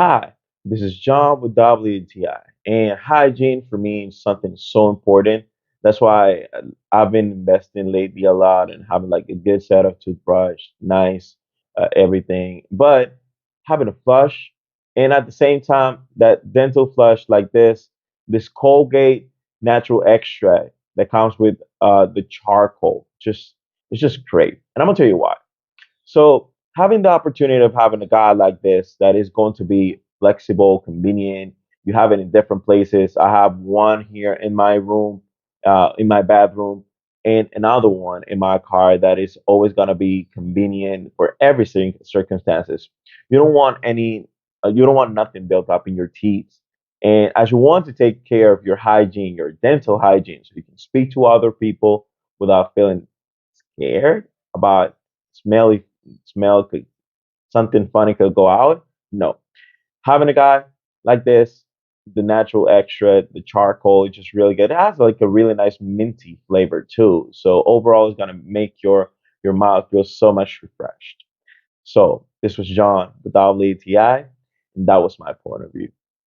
Hi, this is John with WTI, and hygiene for me is something so important. That's why I've been investing lately a lot and having like a good set of toothbrush, nice, everything. But having a flush, and at the same time, that dental flush like this Colgate natural extract that comes with the charcoal, just it's just great. And I'm gonna tell you why. So having the opportunity of having a guy like this that is going to be flexible, convenient, you have it in different places. I have one here in my room, in my bathroom, and another one in my car that is always going to be convenient for every circumstances. You don't want nothing built up in your teeth. And as you want to take care of your hygiene, your dental hygiene, so you can speak to other people without feeling scared about smelly smell could something funny could go out. No. Having a guy like this, the natural extra, the charcoal, is just really good. It has like a really nice minty flavor too. So overall it's gonna make your mouth feel so much refreshed. So this was John with WTI, and that was my point of view.